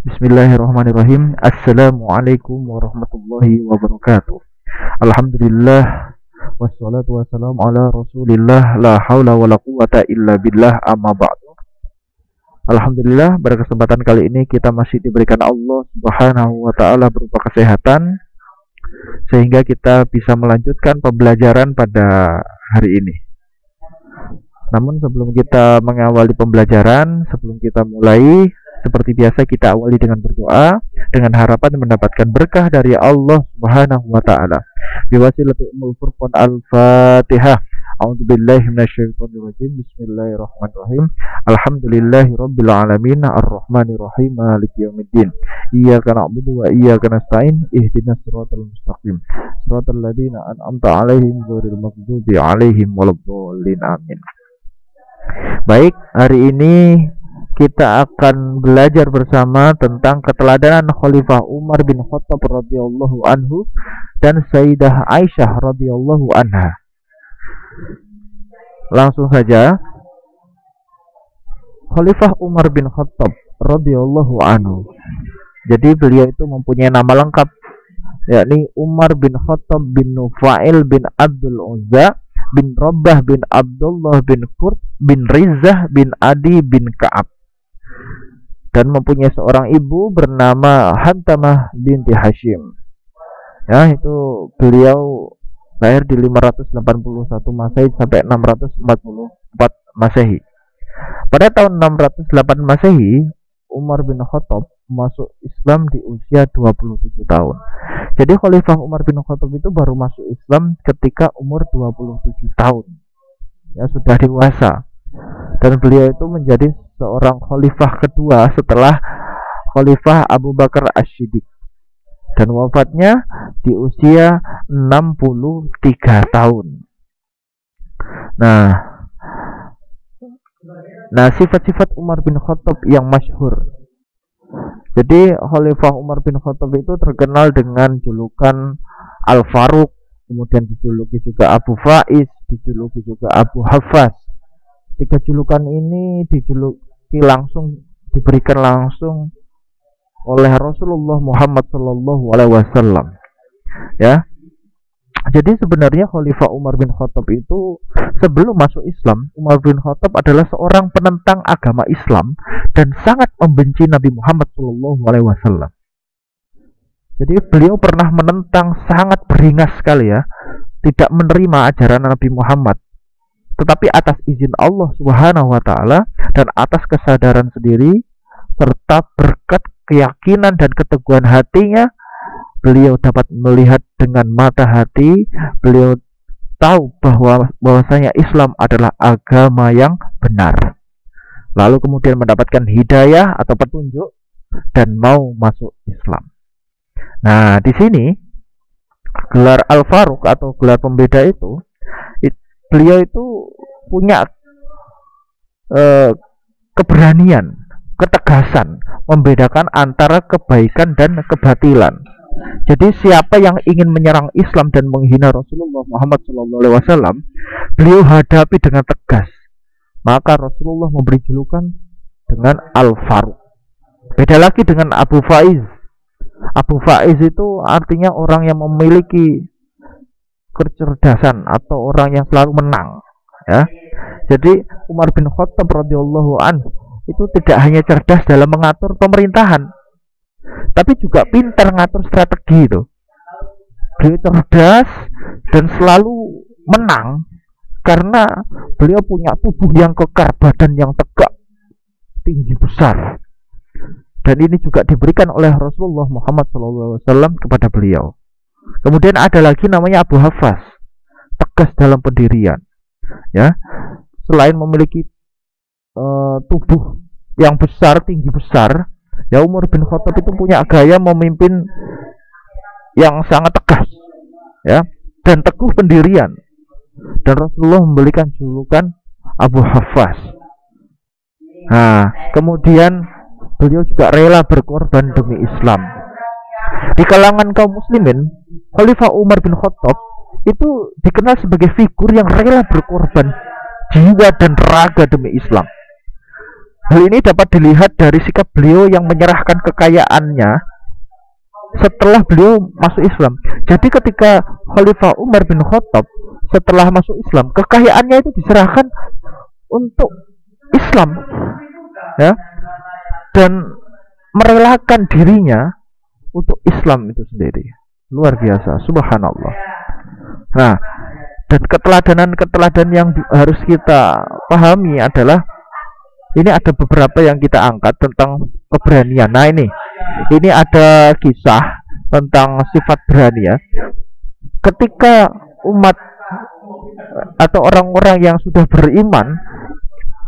Bismillahirrahmanirrahim. Assalamualaikum warahmatullahi wabarakatuh. Alhamdulillah wassalatu wassalamu ala Rasulillah la haula wala quwata illa billah amma ba'du. Alhamdulillah, pada kesempatan kali ini kita masih diberikan Allah Subhanahu wa taala berupa kesehatan sehingga kita bisa melanjutkan pembelajaran pada hari ini. Namun sebelum kita mengawali pembelajaran, sebelum kita mulai, seperti biasa kita awali dengan berdoa dengan harapan mendapatkan berkah dari Allah Subhanahu wa taala. Biwasilati Ummul Furqan Al-Fatihah. A'udzubillahi minasyaitonir rajim. Bismillahirrahmanirrahim. Alhamdulillahirabbil alamin arrahmanirrahim maliki yaumiddin. Iyyaka na'budu wa iyyaka nasta'in. Ihdinas siratal mustaqim. Siratal ladzina an'amta 'alaihim ghairil maghdubi 'alaihim waladdallin. Amin. Baik, hari ini kita akan belajar bersama tentang keteladanan Khalifah Umar bin Khattab radhiyallahu anhu dan Sayyidah Aisyah radhiyallahu anha. Langsung saja, Khalifah Umar bin Khattab radhiyallahu anhu. Jadi beliau itu mempunyai nama lengkap, yakni Umar bin Khattab bin Nufail bin Abdul Uzza bin Rabbah bin Abdullah bin Qurt bin Rizah bin Adi bin Ka'ab, dan mempunyai seorang ibu bernama Hantamah binti Hashim. Ya, itu beliau lahir di 581 Masehi sampai 644 Masehi. Pada tahun 608 Masehi, Umar bin Khattab masuk Islam di usia 27 tahun. Jadi Khalifah Umar bin Khattab itu baru masuk Islam ketika umur 27 tahun. Ya, sudah dewasa. Dan beliau itu menjadi seorang khalifah kedua setelah Khalifah Abu Bakar As-Siddiq, dan wafatnya di usia 63 tahun. Nah, sifat-sifat Umar bin Khattab yang masyhur. Jadi Khalifah Umar bin Khattab itu terkenal dengan julukan Al-Faruq, kemudian dijuluki juga Abu Faiz, dijuluki juga Abu Hafaz. Tiga julukan ini diberikan langsung oleh Rasulullah Muhammad Sallallahu Alaihi Wasallam. Ya, jadi sebenarnya Khalifah Umar bin Khattab itu sebelum masuk Islam, Umar bin Khattab adalah seorang penentang agama Islam dan sangat membenci Nabi Muhammad Sallallahu Alaihi Wasallam. Jadi beliau pernah menentang, sangat beringas sekali ya, tidak menerima ajaran Nabi Muhammad. Tetapi atas izin Allah Subhanahu wa taala dan atas kesadaran sendiri serta berkat keyakinan dan keteguhan hatinya, beliau dapat melihat dengan mata hati. Beliau tahu bahwasanya Islam adalah agama yang benar. Lalu kemudian mendapatkan hidayah atau petunjuk dan mau masuk Islam. Nah, di sini gelar Al-Faruq atau gelar pembeda itu, beliau itu punya keberanian, ketegasan membedakan antara kebaikan dan kebatilan. Jadi siapa yang ingin menyerang Islam dan menghina Rasulullah Muhammad SAW, beliau hadapi dengan tegas. Maka Rasulullah memberi julukan dengan Al-Faruq. Beda lagi dengan Abu Faiz. Abu Faiz itu artinya orang yang memiliki kecerdasan atau orang yang selalu menang. Ya, jadi Umar bin Khattab radhiyallahu anhu itu tidak hanya cerdas dalam mengatur pemerintahan, tapi juga pintar ngatur strategi itu. Beliau cerdas dan selalu menang karena beliau punya tubuh yang kekar, badan yang tegak, tinggi besar. Dan ini juga diberikan oleh Rasulullah Muhammad SAW kepada beliau. Kemudian ada lagi namanya Abu Hafaz, tegas dalam pendirian. Ya, selain memiliki tubuh yang besar, tinggi besar, ya Umar bin Khattab itu punya gaya memimpin yang sangat tegas, ya, dan teguh pendirian. Dan Rasulullah memberikan julukan Abu Hafaz. Nah, kemudian beliau juga rela berkorban demi Islam. Di kalangan kaum muslimin, Khalifah Umar bin Khattab itu dikenal sebagai figur yang rela berkorban jiwa dan raga demi Islam. Hal ini dapat dilihat dari sikap beliau yang menyerahkan kekayaannya setelah beliau masuk Islam. Jadi ketika Khalifah Umar bin Khattab setelah masuk Islam, kekayaannya itu diserahkan untuk Islam, ya, dan merelakan dirinya untuk Islam itu sendiri. Luar biasa, subhanallah. Nah, dan keteladanan yang harus kita pahami adalah ini ada beberapa yang kita angkat tentang keberanian. Nah, ini ada kisah tentang sifat berani, ya. Ketika umat atau orang-orang yang sudah beriman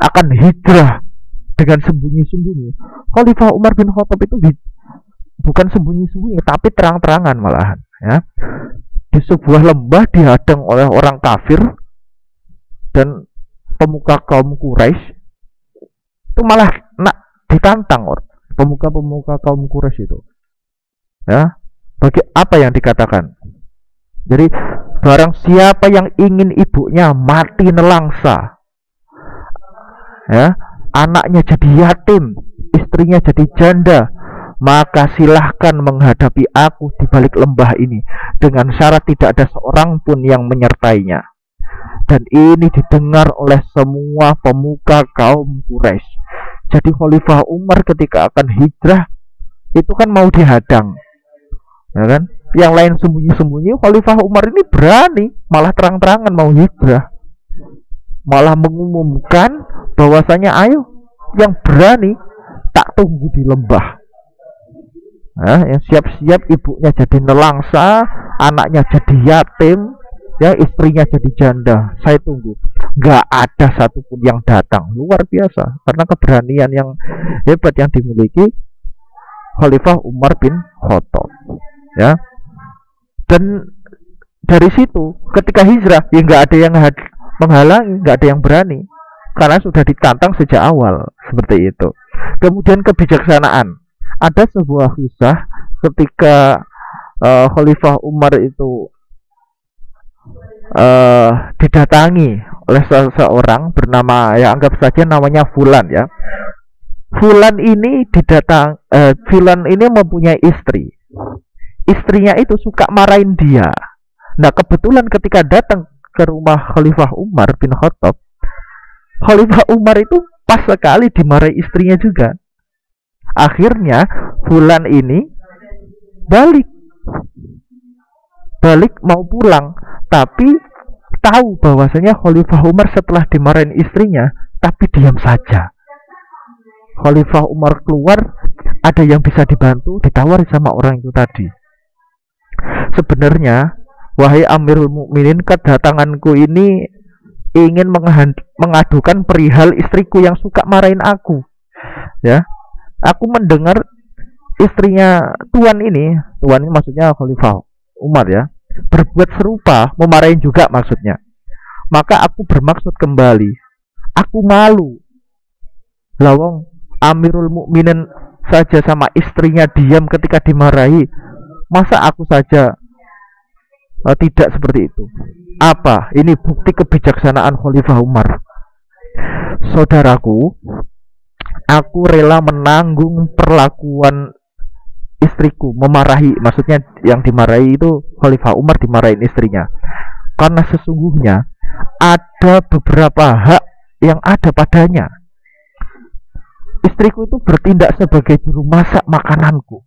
akan hijrah dengan sembunyi-sembunyi, Khalifah Umar bin Khattab itu bukan sembunyi-sembunyi tapi terang-terangan malahan, ya. Di sebuah lembah dihadang oleh orang kafir dan pemuka kaum Quraisy, itu malah ditantang pemuka-pemuka kaum Quraisy itu, ya. Bagi apa yang dikatakan? Jadi barang siapa yang ingin ibunya mati nelangsa, ya, anaknya jadi yatim, istrinya jadi janda, maka silahkan menghadapi aku di balik lembah ini dengan syarat tidak ada seorang pun yang menyertainya. Dan ini didengar oleh semua pemuka kaum Quraisy. Jadi Khalifah Umar ketika akan hijrah itu kan mau dihadang, ya kan? Yang lain sembunyi-sembunyi, Khalifah Umar ini berani, malah terang-terangan mau hijrah, malah mengumumkan bahwasanya ayo yang berani tak tunggu di lembah. Nah, yang siap-siap ibunya jadi nelangsa, anaknya jadi yatim, ya, istrinya jadi janda, saya tunggu. Nggak ada satupun yang datang. Luar biasa, karena keberanian yang hebat yang dimiliki Khalifah Umar bin Khattab, ya. Dan dari situ ketika hijrah, ya nggak ada yang menghalangi, nggak ada yang berani, karena sudah ditantang sejak awal seperti itu. Kemudian kebijaksanaan. Ada sebuah kisah ketika Khalifah Umar itu didatangi oleh seseorang bernama, ya anggap saja namanya Fulan, ya. Fulan ini Fulan ini mempunyai istri. Istrinya itu suka marahin dia. Nah, kebetulan ketika datang ke rumah Khalifah Umar bin Khattab, Khalifah Umar itu pas sekali dimarahi istrinya juga. Akhirnya Fulan ini balik mau pulang, tapi tahu bahwasanya Khalifah Umar setelah dimarahin istrinya, tapi diam saja. Khalifah Umar keluar, ada yang bisa dibantu, ditawari sama orang itu tadi. Sebenarnya, wahai Amirul Mukminin, kedatanganku ini ingin mengadukan perihal istriku yang suka marahin aku, ya. Aku mendengar istrinya tuan ini maksudnya Khalifah Umar, ya, berbuat serupa, memarahin juga maksudnya. Maka aku bermaksud kembali. Aku malu. Lawang Amirul Mukminin saja sama istrinya diam ketika dimarahi, masa aku saja tidak seperti itu? Apa? Ini bukti kebijaksanaan Khalifah Umar. Saudaraku, aku rela menanggung perlakuan istriku memarahi, maksudnya yang dimarahi itu Khalifah Umar dimarahin istrinya, karena sesungguhnya ada beberapa hak yang ada padanya. Istriku itu bertindak sebagai juru masak makananku.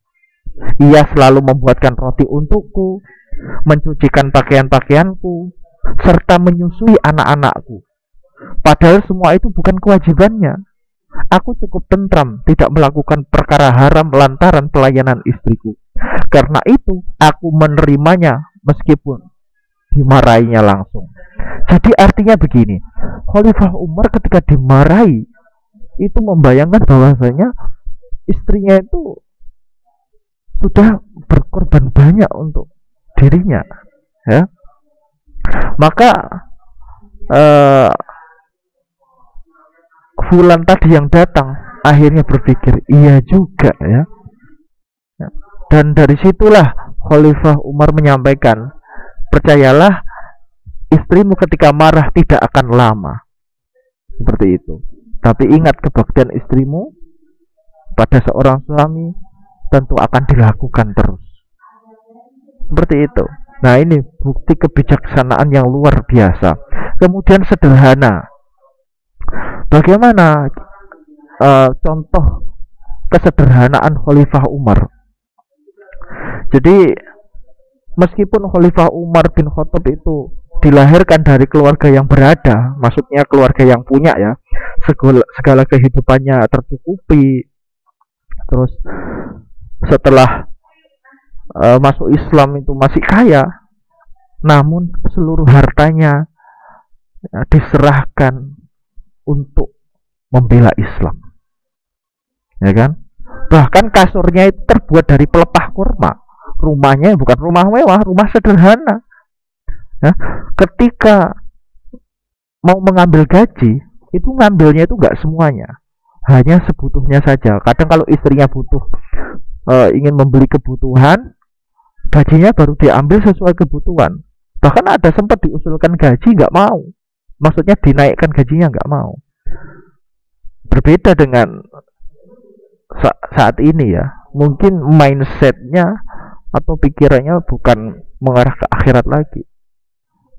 Ia selalu membuatkan roti untukku, mencucikan pakaian-pakaianku, serta menyusui anak-anakku. Padahal semua itu bukan kewajibannya. Aku cukup tentram tidak melakukan perkara haram lantaran pelayanan istriku. Karena itu aku menerimanya meskipun dimarahinya langsung. Jadi artinya begini, Khalifah Umar ketika dimarahi itu membayangkan bahwasanya istrinya itu sudah berkorban banyak untuk dirinya, ya. Maka Fulan tadi yang datang akhirnya berpikir, iya juga, ya. Dan dari situlah Khalifah Umar menyampaikan, percayalah, istrimu ketika marah tidak akan lama. Seperti itu. Tapi ingat, kebaktian istrimu pada seorang suami tentu akan dilakukan terus. Seperti itu. Nah, ini bukti kebijaksanaan yang luar biasa. Kemudian sederhana. Bagaimana contoh kesederhanaan Khalifah Umar? Jadi meskipun Khalifah Umar bin Khattab itu dilahirkan dari keluarga yang berada, maksudnya keluarga yang punya ya, segala kehidupannya tercukupi, terus setelah masuk Islam itu masih kaya, namun seluruh hartanya diserahkan untuk membela Islam, ya kan? Bahkan kasurnya itu terbuat dari pelepah kurma, rumahnya bukan rumah mewah, rumah sederhana. Ya, ketika mau mengambil gaji, itu ngambilnya itu nggak semuanya, hanya sebutuhnya saja. Kadang kalau istrinya butuh ingin membeli kebutuhan, gajinya baru diambil sesuai kebutuhan. Bahkan ada sempat diusulkan gaji, nggak mau, maksudnya dinaikkan gajinya, nggak mau. Berbeda dengan saat ini ya, mungkin mindsetnya atau pikirannya bukan mengarah ke akhirat lagi.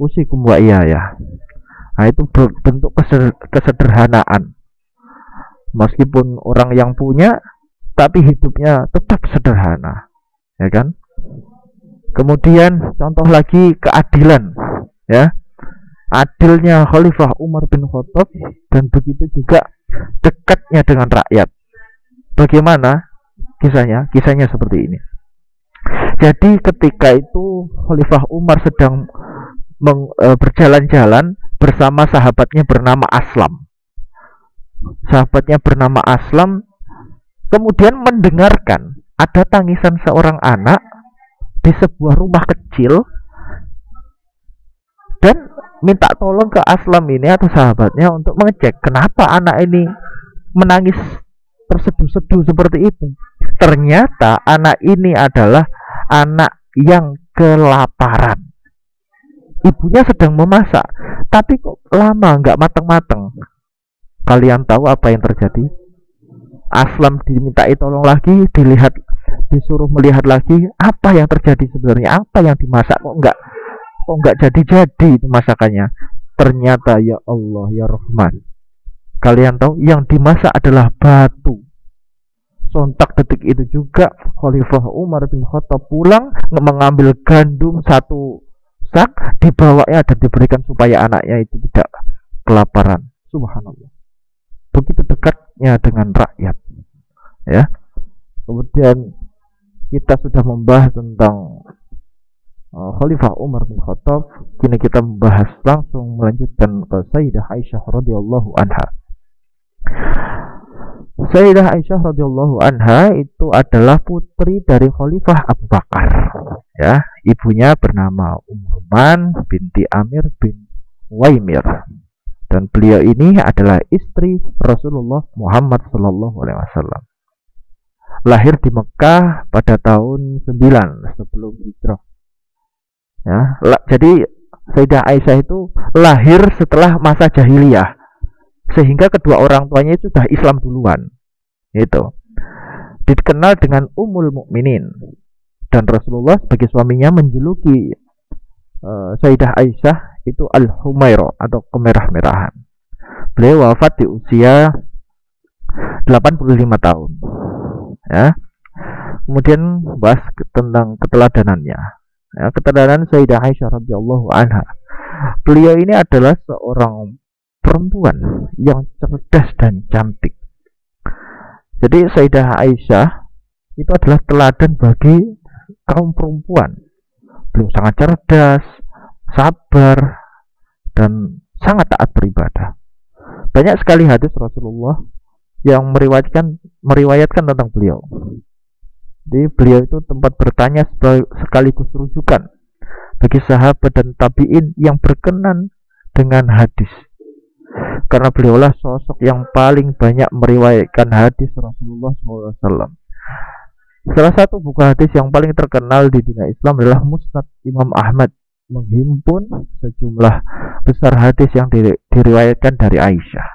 Usikum wa iya ya. Nah, itu bentuk kesederhanaan. Meskipun orang yang punya, tapi hidupnya tetap sederhana, ya kan? Kemudian contoh lagi keadilan, ya. Adilnya Khalifah Umar bin Khattab, dan begitu juga dekatnya dengan rakyat. Bagaimana kisahnya? Kisahnya seperti ini. Jadi ketika itu Khalifah Umar sedang berjalan-jalan bersama sahabatnya bernama Aslam. Sahabatnya bernama Aslam kemudian mendengarkan ada tangisan seorang anak di sebuah rumah kecil dan minta tolong ke Aslam ini atau sahabatnya untuk mengecek kenapa anak ini menangis terseduh-seduh seperti itu. Ternyata anak ini adalah anak yang kelaparan. Ibunya sedang memasak, tapi kok lama nggak matang-matang. Kalian tahu apa yang terjadi? Aslam dimintai tolong lagi, disuruh melihat lagi apa yang terjadi sebenarnya, apa yang dimasak kok nggak jadi-jadi itu masakannya. Ternyata ya Allah ya Rahman, kalian tahu yang dimasak adalah batu. Sontak detik itu juga Khalifah Umar bin Khattab pulang mengambil gandum satu sak, dibawanya dan diberikan supaya anaknya itu tidak kelaparan. Subhanallah. Begitu dekatnya dengan rakyat. Ya. Kemudian kita sudah membahas tentang Khalifah Umar bin Khattab. Kini kita membahas langsung melanjutkan ke Sayyidah Aisyah radhiyallahu anha. Sayyidah Aisyah radhiyallahu anha itu adalah putri dari Khalifah Abu Bakar. Ya, ibunya bernama Umman binti Amir bin Waimir. Dan beliau ini adalah istri Rasulullah Muhammad SAW. Lahir di Mekah pada tahun 9 sebelum hijrah. Ya, jadi Sayyidah Aisyah itu lahir setelah masa jahiliyah, sehingga kedua orang tuanya itu sudah Islam duluan. Itu dikenal dengan Ummul Mukminin, dan Rasulullah sebagai suaminya menjuluki Sayyidah Aisyah itu Al-Humairah atau kemerah-merahan. Beliau wafat di usia 85 tahun. Ya. Kemudian bahas tentang keteladanannya. Ya, keteladanan Sayyidah Aisyah radhiyallahu anha. Beliau ini adalah seorang perempuan yang cerdas dan cantik. Jadi Sayyidah Aisyah itu adalah teladan bagi kaum perempuan. Beliau sangat cerdas, sabar, dan sangat taat beribadah. Banyak sekali hadis Rasulullah yang meriwayatkan tentang beliau. Jadi beliau itu tempat bertanya sekaligus rujukan bagi sahabat dan tabi'in yang berkenan dengan hadis. Karena beliaulah sosok yang paling banyak meriwayatkan hadis Rasulullah SAW. Salah satu buku hadis yang paling terkenal di dunia Islam adalah Musnad Imam Ahmad, menghimpun sejumlah besar hadis yang diriwayatkan dari Aisyah.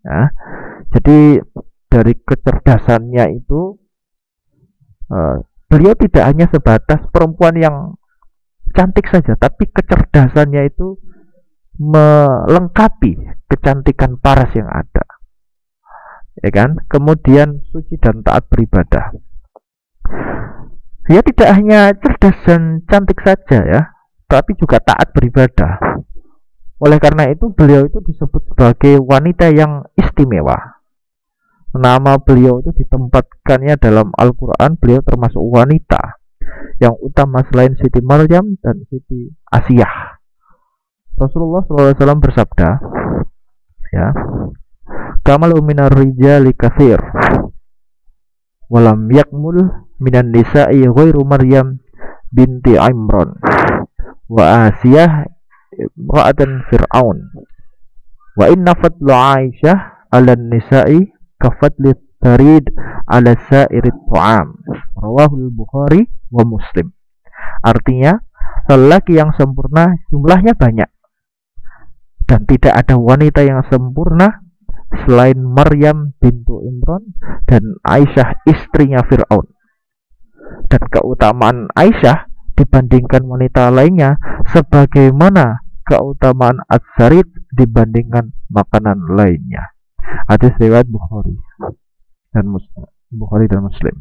Ya. Jadi dari kecerdasannya itu beliau tidak hanya sebatas perempuan yang cantik saja, tapi kecerdasannya itu melengkapi kecantikan paras yang ada, ya kan? Kemudian suci dan taat beribadah. Dia tidak hanya cerdas dan cantik saja ya, tapi juga taat beribadah. Oleh karena itu beliau itu disebut sebagai wanita yang istimewa. Nama beliau itu ditempatkannya dalam Al-Quran, beliau termasuk wanita yang utama selain Siti Maryam dan Siti Asiyah. Rasulullah SAW bersabda, ya, "Kamalu minar rijali katsir, walam yakmul minan nisa'i ghairu Maryam binti Imran wa Asiyah imra'atan Fir'aun wa inna fadla Aisyah 'alan nisa'i kafadli tarid 'ala sa'irit tu'am." Rawahul Bukhari wa Muslim. Artinya, lelaki yang sempurna jumlahnya banyak dan tidak ada wanita yang sempurna selain Maryam bintu Imran dan Aisyah istrinya Fir'aun. Dan keutamaan Aisyah dibandingkan wanita lainnya sebagaimana keutamaan At-Sarid dibandingkan makanan lainnya. Hadis riwayat Bukhari dan Muslim.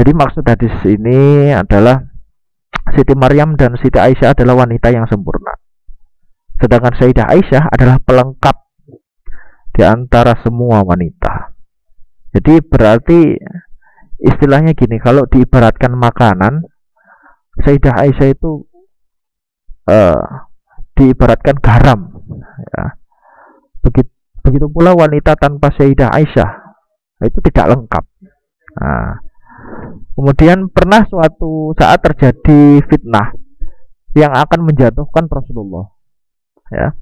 Jadi maksud hadis ini adalah Siti Maryam dan Siti Aisyah adalah wanita yang sempurna. Sedangkan Sayyidah Aisyah adalah pelengkap di antara semua wanita. Jadi berarti istilahnya gini, kalau diibaratkan makanan, Sayyidah Aisyah itu diibaratkan garam. Ya. Begitu pula wanita tanpa Sayyidah Aisyah itu tidak lengkap. Nah, kemudian pernah suatu saat terjadi fitnah yang akan menjatuhkan Rasulullah, ya,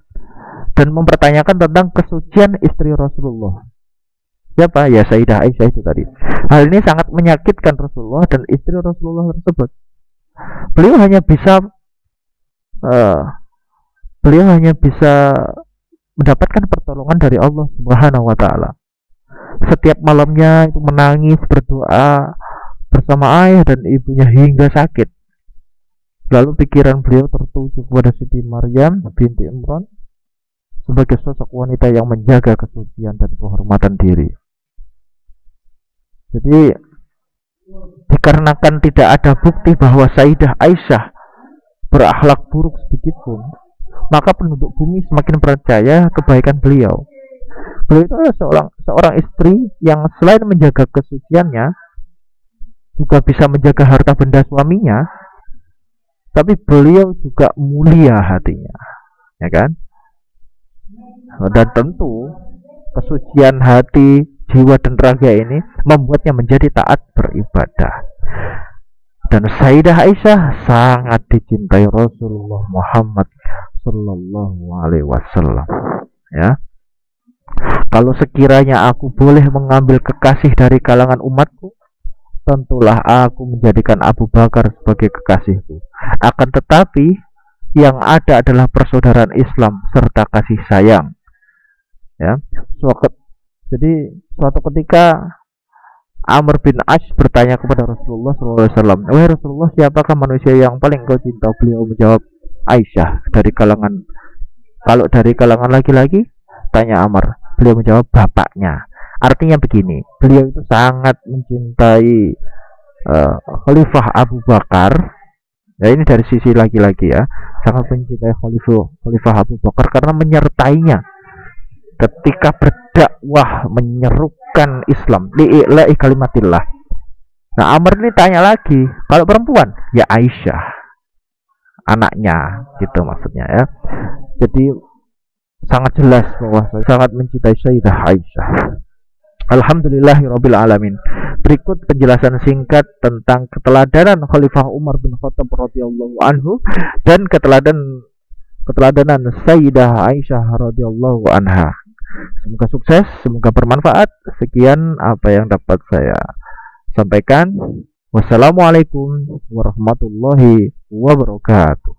dan mempertanyakan tentang kesucian istri Rasulullah. Siapa? Ya Sayyidah Aisyah itu tadi. Hal ini sangat menyakitkan Rasulullah dan istri Rasulullah tersebut. Beliau hanya bisa mendapatkan pertolongan dari Allah Subhanahu wa taala. Setiap malamnya itu menangis berdoa bersama ayah dan ibunya hingga sakit. Lalu pikiran beliau tertuju kepada Siti Maryam binti Imran sebagai sosok wanita yang menjaga kesucian dan kehormatan diri. Jadi dikarenakan tidak ada bukti bahwa Sayyidah Aisyah berakhlak buruk sedikit pun, maka penduduk bumi semakin percaya kebaikan beliau. Beliau itu adalah seorang istri yang selain menjaga kesuciannya, juga bisa menjaga harta benda suaminya, tapi beliau juga mulia hatinya, ya kan? Dan tentu kesucian hati, jiwa dan raga ini membuatnya menjadi taat beribadah. Dan Sayyidah Aisyah sangat dicintai Rasulullah Muhammad Sallallahu Alaihi Wasallam. Ya, kalau sekiranya aku boleh mengambil kekasih dari kalangan umatku, tentulah aku menjadikan Abu Bakar sebagai kekasihku. Akan tetapi yang ada adalah persaudaraan Islam serta kasih sayang. Ya, jadi suatu ketika Amr bin As bertanya kepada Rasulullah SAW, "Wahai Rasulullah, siapakah manusia yang paling kau cinta?" Beliau menjawab, "Aisyah." Kalau dari kalangan laki-laki, tanya Amr, beliau menjawab, "Bapaknya." Artinya begini, beliau itu sangat mencintai Khalifah Abu Bakar. Ya, ini dari sisi laki-laki ya, sangat mencintai Khalifah Abu Bakar karena menyertainya ketika berdakwah menyerukan Islam, li'ila'i kalimatillah. Nah, Amr ini tanya lagi, kalau perempuan, ya Aisyah, anaknya, gitu maksudnya ya. Jadi sangat jelas bahwa saya sangat mencintai Sayyidah Aisyah. Alhamdulillahirabbil alamin. Berikut penjelasan singkat tentang keteladanan Khalifah Umar bin Khattab radhiyallahu anhu dan keteladanan Sayyidah Aisyah radhiyallahu anha. Semoga sukses, semoga bermanfaat. Sekian apa yang dapat saya sampaikan. Wassalamualaikum warahmatullahi wabarakatuh.